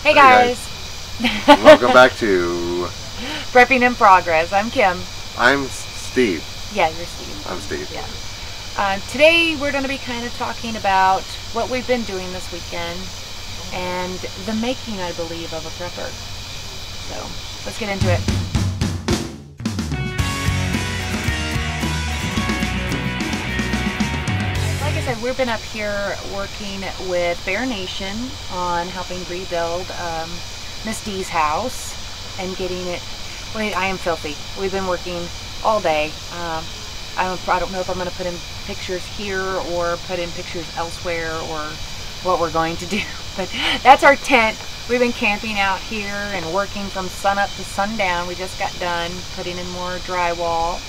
Hey guys. Welcome back to Prepping in Progress. I'm Kim. I'm Steve. Yeah, you're Steve. I'm Steve. Yeah. Today we're going to be kind of talking about what we've been doing this weekend and the making, I believe, of a prepper. So let's get into it. Like I said, we've been up here working with Bear Nation on helping rebuild Mistys' house and getting it. Wait, I am filthy. We've been working all day. I don't know if I'm going to put in pictures here or put in pictures elsewhere or what we're going to do. But that's our tent. We've been camping out here and working from sun up to sundown. We just got done putting in more drywall.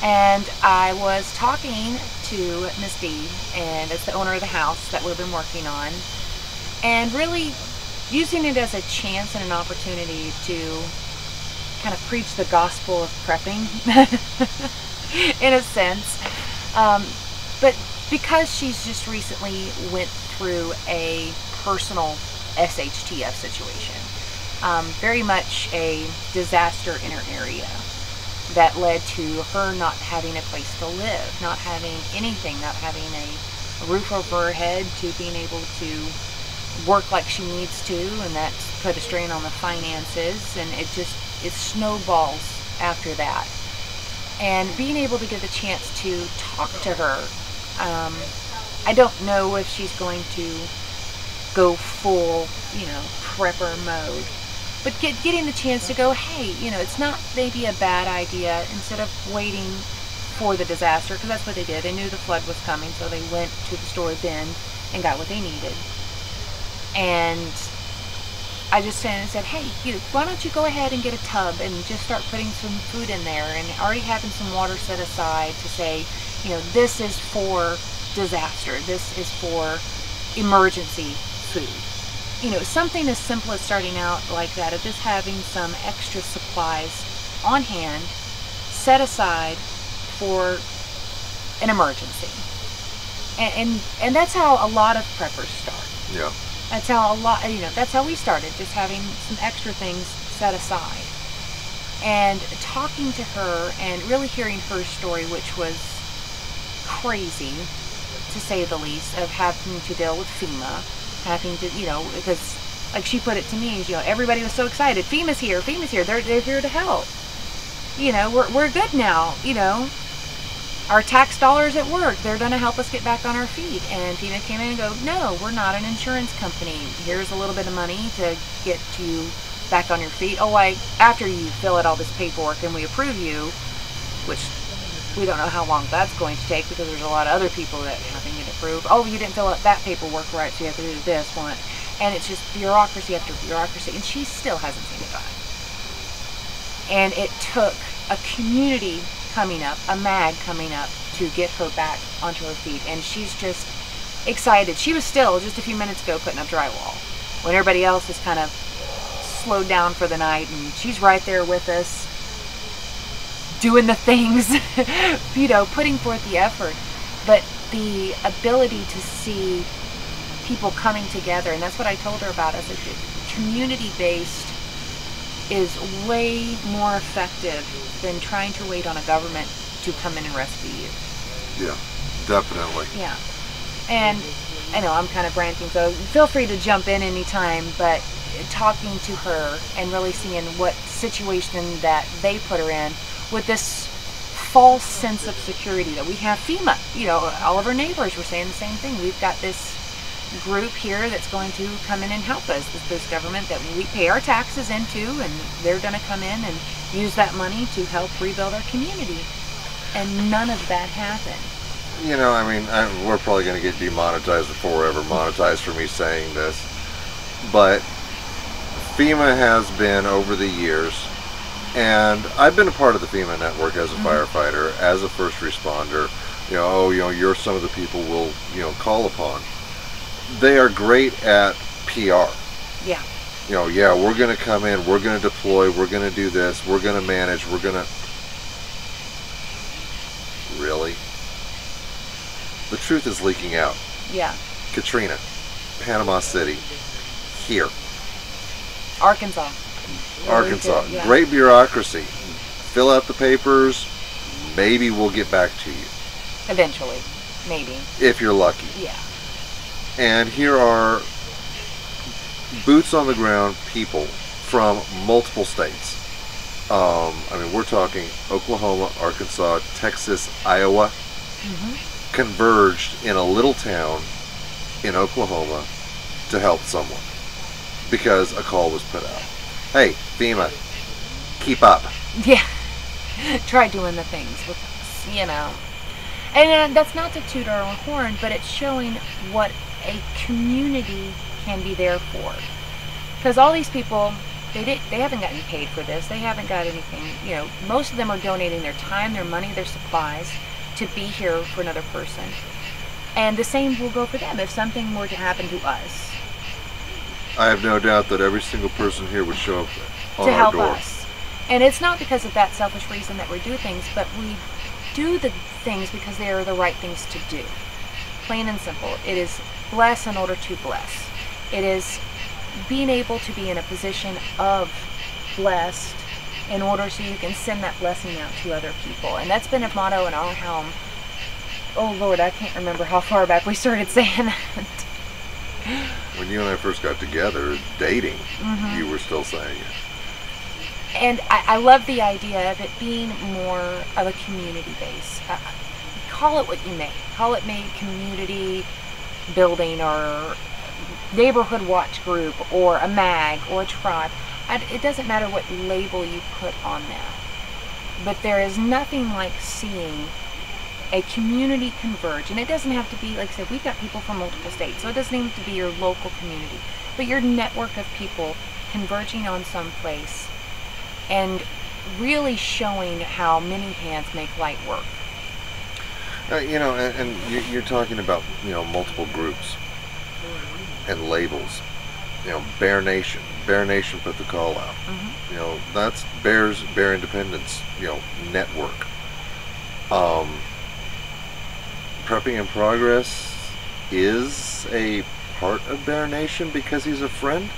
And I was talking to Misty, and it's the owner of the house that we've been working on, and really using it as a chance and an opportunity to kind of preach the gospel of prepping in a sense. But because she's just recently went through a personal SHTF situation, very much a disaster in her area that led to her not having a place to live, not having anything, not having a roof over her head, to being able to work like she needs to, and that's put a strain on the finances, and it snowballs after that. And being able to get the chance to talk to her, I don't know if she's going to go full, prepper mode, but getting the chance to go, hey, it's not maybe a bad idea, instead of waiting for the disaster, because that's what they did. They knew the flood was coming, so they went to the store then and got what they needed. And I just said, hey, why don't you go ahead and get a tub and just start putting some food in there, and already having some water set aside to say, this is for disaster, this is for emergency food. Something as simple as starting out like that, of just having some extra supplies on hand, set aside for an emergency. And that's how a lot of preppers start. Yeah. That's how that's how we started, just having some extra things set aside. And talking to her and really hearing her story, which was crazy, to say the least, of having to deal with FEMA, having to, because like she put it to me, everybody was so excited. FEMA's here, they're here to help. We're good now, our tax dollars at work, they're going to help us get back on our feet. And FEMA came in and go, no, we're not an insurance company. Here's a little bit of money to get you back on your feet. After you fill out all this paperwork and we approve you, which we don't know how long that's going to take, because there's a lot of other people that haven't get approved. Oh, you didn't fill out that paperwork right, so you have to do this one. And it's just bureaucracy after bureaucracy, and she still hasn't seen it done. And it took a community coming up, a MAG coming up, to get her back onto her feet. And she's just excited. She was still, just a few minutes ago, putting up drywall, when everybody else has kind of slowed down for the night, and she's right there with us, doing the things, putting forth the effort. But the ability to see people coming together, and that's what I told her about, as a community-based is way more effective than trying to wait on a government to come in and rescue you. Yeah, definitely. Yeah. And I know I'm kind of ranting, so feel free to jump in anytime, but talking to her and really seeing what situation that they put her in, with this false sense of security that we have FEMA. All of our neighbors were saying the same thing. We've got this group here that's going to come in and help us, this government that we pay our taxes into, and they're going to come in and use that money to help rebuild our community. And none of that happened. We're probably going to get demonetized before we're ever monetized for me saying this, but FEMA has been, over the years, and I've been a part of the FEMA network as a firefighter, as a first responder. You're some of the people we'll, call upon. They are great at PR. Yeah. We're going to come in, we're going to deploy, we're going to do this, we're going to manage, we're going to... Really? The truth is leaking out. Yeah. Katrina, Panama City, here. Arkansas. Arkansas. Yeah. Great bureaucracy. Fill out the papers. Maybe we'll get back to you. Eventually. Maybe. If you're lucky. Yeah. And here are boots on the ground people from multiple states. I mean, we're talking Oklahoma, Arkansas, Texas, Iowa, converged in a little town in Oklahoma to help someone because a call was put out. Hey, FEMA, keep up. Yeah. Try doing the things with us, you know. And that's not to toot our own horn, but it's showing what a community can be there for. Because all these people, they haven't gotten paid for this. They haven't got anything. You know, most of them are donating their time, their money, their supplies to be here for another person. And the same will go for them if something were to happen to us. I have no doubt that every single person here would show up on To our help door. us. And it's not because of that selfish reason that we do things, but we do the things because they are the right things to do. Plain and simple. It is bless in order to bless. It is being able to be in a position of blessed in order so you can send that blessing out to other people. And that's been a motto in our home. Oh Lord, I can't remember how far back we started saying that. When you and I first got together, dating, you were still saying it. And I love the idea of it being more of a community base. Call it what you may. Call it maybe community building or neighborhood watch group or a mag or a tribe. It doesn't matter what label you put on that. But there is nothing like seeing a community converge. And it doesn't have to be, like I said, we've got people from multiple states. So it doesn't have to be your local community. But your network of people converging on some place and really showing how many hands make light work. You know, and you're talking about, you know, multiple groups and labels. You know, Bear Nation. Bear Nation put the call out. You know, that's Bear Independence, you know, network. Prepping in Progress is a part of Bear Nation because he's a friend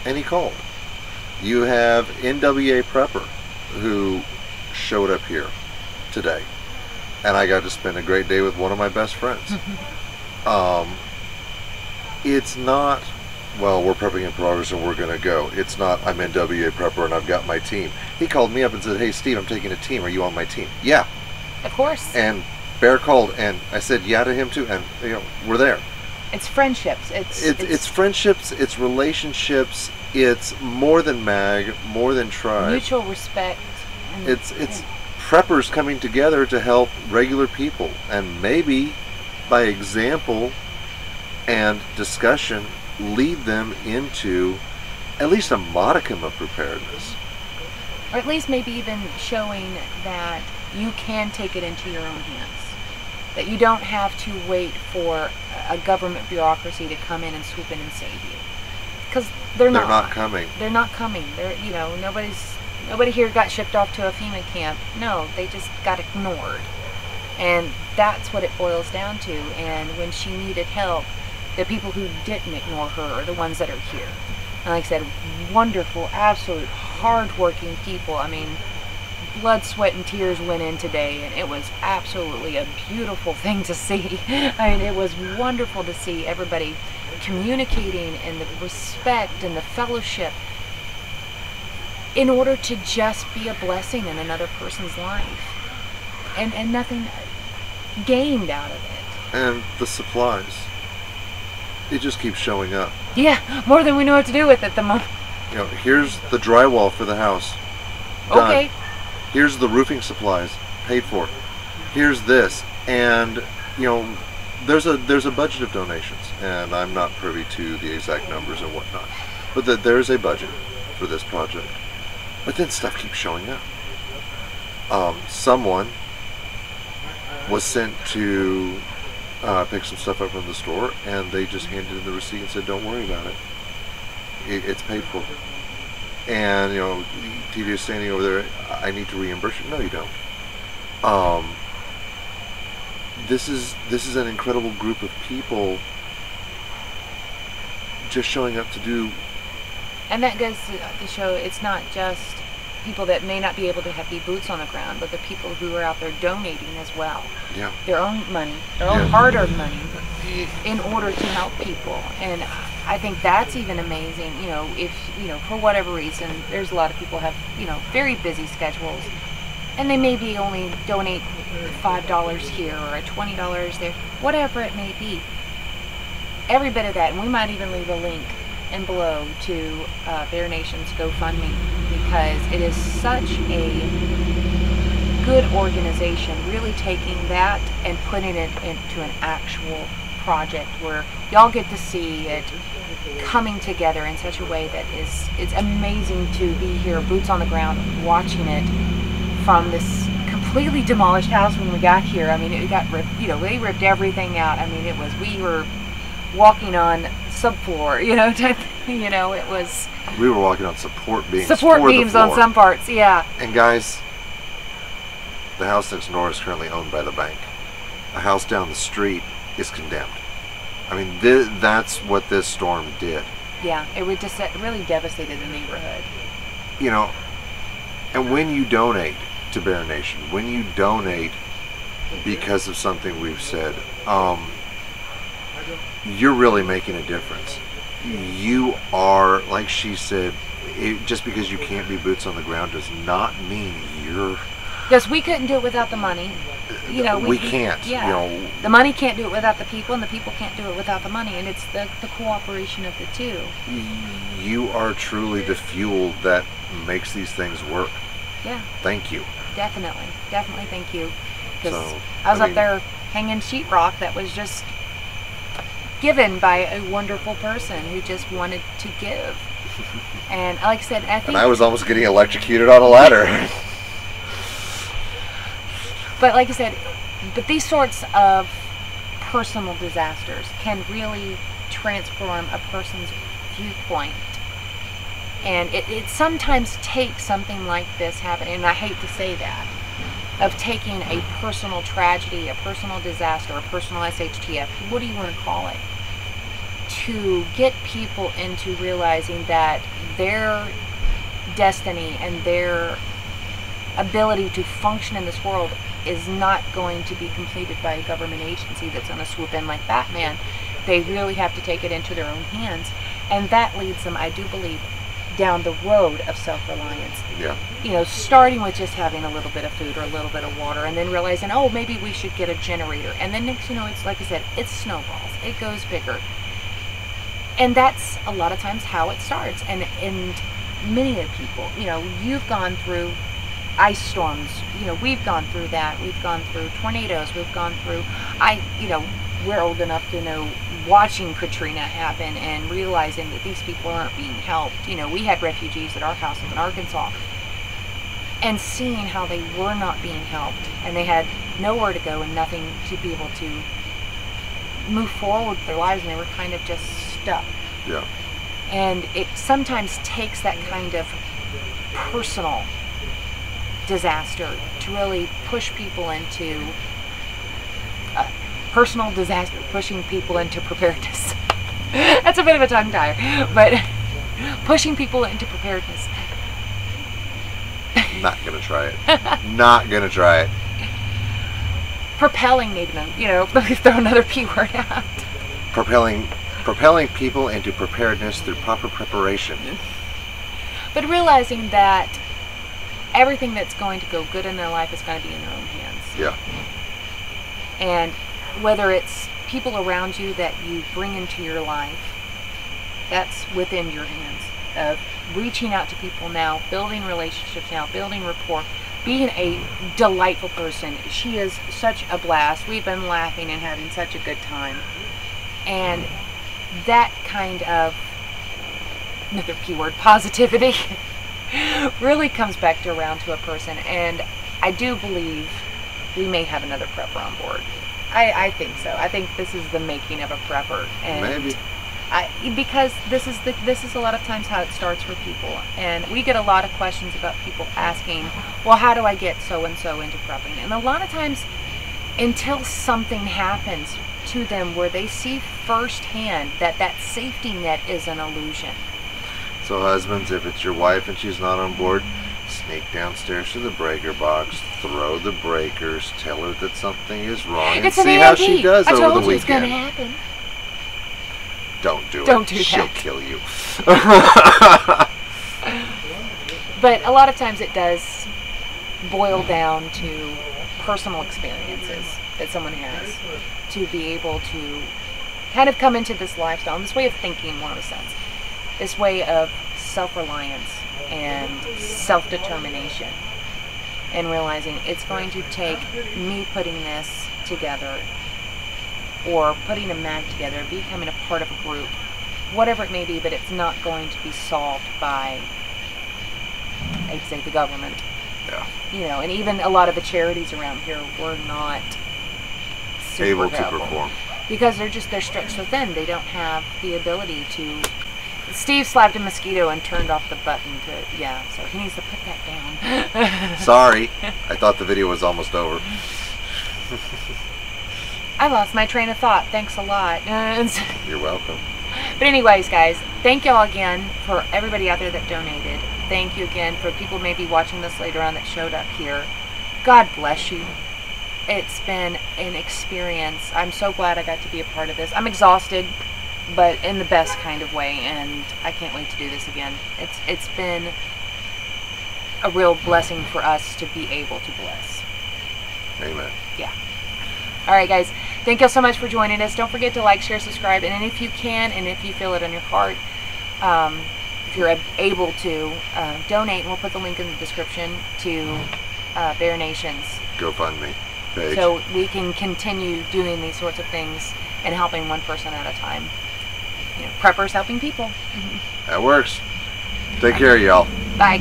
and he called. You have NWA Prepper who showed up here today, and I got to spend a great day with one of my best friends. It's not, well, we're prepping in progress and we're going to go. It's not, I'm NWA Prepper and I've got my team. He called me up and said, hey Steve, I'm taking a team. Are you on my team? Yeah. Of course. And Bear called and I said yeah to him too, and you know, we're there. It's friendships. It's friendships, it's relationships, it's more than mag, more than tribe. Mutual respect. It's preppers coming together to help regular people, and maybe by example and discussion lead them into at least a modicum of preparedness. Or at least maybe even showing that you can take it into your own hands. That you don't have to wait for a government bureaucracy to come in and swoop in and save you. Because they're not. They're not coming. They're not coming. They're, you know, nobody here got shipped off to a FEMA camp. No, they just got ignored. And that's what it boils down to. And when she needed help, the people who didn't ignore her are the ones that are here. And like I said, wonderful, absolute, hard-working people. I mean, blood, sweat, and tears went in today, and it was absolutely a beautiful thing to see. I mean, it was wonderful to see everybody communicating and the respect and the fellowship in order to just be a blessing in another person's life. And nothing gained out of it. And the supplies, it just keeps showing up. Yeah, more than we know what to do with at the moment. You know, here's the drywall for the house. Done. Okay. Here's the roofing supplies, paid for. Here's this, and you know, there's a budget of donations, and I'm not privy to the exact numbers and whatnot, but that there's a budget for this project. But then stuff keeps showing up. Someone was sent to pick some stuff up from the store, and they just handed in the receipt and said, "Don't worry about it. It's paid for." And you know, TV is standing over there. I need to reimburse you. No, you don't. This is an incredible group of people just showing up to do And that goes to show it's not just people that may not be able to be boots on the ground, but the people who are out there donating as well. Yeah. Their own money, their own hard-earned money, in order to help people. And I think that's even amazing. You know, if, you know, for whatever reason, there's a lot of people have, you know, very busy schedules, and they maybe only donate $5 here or $20 there, whatever it may be. Every bit of that, and we might even leave a link in below to Bear Nation's GoFundMe, because it is such a good organization, really taking that and putting it into an actual project where y'all get to see it coming together in such a way that it's amazing to be here, boots on the ground, watching it from this completely demolished house when we got here. I mean, it got ripped, you know, they ripped everything out. I mean, we were walking on subfloor, you know, type, you know, it was. We were walking on support beams. Support beams on some parts, yeah. And guys, the house next door is currently owned by the bank. A house down the street is condemned. I mean, that's what this storm did. Yeah, it would just really devastated the neighborhood. You know, and when you donate to Bear Nation, when you donate because of something we've said, you're really making a difference. You are, like she said, just because you can't be boots on the ground does not mean you're. Yes, we couldn't do it without the money. You know, we can't. Yeah, you know, the money can't do it without the people, and the people can't do it without the money, and it's the cooperation of the two. You are truly the fuel that makes these things work. Yeah. Thank you. Definitely, thank you. Because So, I was up there hanging sheetrock that was just given by a wonderful person who just wanted to give. And like I said, I think. And I was almost getting electrocuted on a ladder. But like I said, but these sorts of personal disasters can really transform a person's viewpoint. And it sometimes takes something like this happening, and I hate to say that, of taking a personal tragedy, a personal disaster, a personal SHTF, what do you want to call it, to get people into realizing that their destiny and their ability to function in this world is not going to be completed by a government agency that's going to swoop in like Batman. They really have to take it into their own hands, and that leads them, I do believe, down the road of self-reliance. Yeah. You know, starting with just having a little bit of food or a little bit of water, and then realizing, oh, maybe we should get a generator. And then next, you know, it's like I said, it snowballs. It goes bigger. And that's a lot of times how it starts. And many of people, you know, you've gone through ice storms. You know, we've gone through that. We've gone through tornadoes. We've gone through, you know, we're old enough to know watching Katrina happen and realizing that these people aren't being helped. You know, we had refugees at our house in Arkansas, and seeing how they were not being helped, and they had nowhere to go and nothing to be able to move forward with their lives, and they were kind of just stuck. Yeah. And it sometimes takes that kind of personal disaster to really push people into personal disaster, pushing people into preparedness. That's a bit of a tongue tire, but pushing people into preparedness. Not gonna try it. Not gonna try it. Propelling, maybe, you know, let me throw another P word out. Propelling people into preparedness through proper preparation. But realizing that everything that's going to go good in their life is going to be in their own hands. Yeah. And whether it's people around you that you bring into your life, that's within your hands. Of reaching out to people now, building relationships now, building rapport, being a delightful person. She is such a blast. We've been laughing and having such a good time. And that kind of, another P word, positivity, really comes back around to a person. And I do believe we may have another prepper on board. I think so. I think this is the making of a prepper. And maybe. Because this is a lot of times how it starts for people, and we get a lot of questions about people asking, well, how do I get so and so into prepping? And a lot of times, until something happens to them where they see firsthand that that safety net is an illusion. So husbands, if it's your wife and she's not on board, sneak downstairs to the breaker box, throw the breakers, tell her that something is wrong, and see how she does over the I told you it's weekend. gonna happen. Don't do it. Don't do that. She'll kill you. But a lot of times it does boil down to personal experiences that someone has to be able to kind of come into this lifestyle, this way of thinking, more of a sense, this way of self-reliance and self-determination, and realizing it's going to take me putting this together, or putting a mag together, becoming a part of a group, whatever it may be, but it's not going to be solved by, I'd say, the government. Yeah. You know, and even a lot of the charities around here were not super Able to helpful. perform. Because they're stretched so thin, they don't have the ability to. Steve slapped a mosquito and turned off the button to, yeah, so he needs to put that down. Sorry, I thought the video was almost over. I lost my train of thought, thanks a lot. You're welcome. But anyways, guys, thank y'all again for everybody out there that donated. Thank you again for people maybe watching this later on that showed up here. God bless you. It's been an experience. I'm so glad I got to be a part of this. I'm exhausted, but in the best kind of way, and I can't wait to do this again. It's been a real blessing for us to be able to bless. Amen. Yeah. All right, guys. Thank you so much for joining us. Don't forget to like, share, subscribe, and if you can, and if you feel it on your heart, if you're able to, donate, and we'll put the link in the description to Bear Nation's GoFundMe page. so we can continue doing these sorts of things and helping one person at a time. You know, preppers helping people. That works. Take care, y'all. Bye.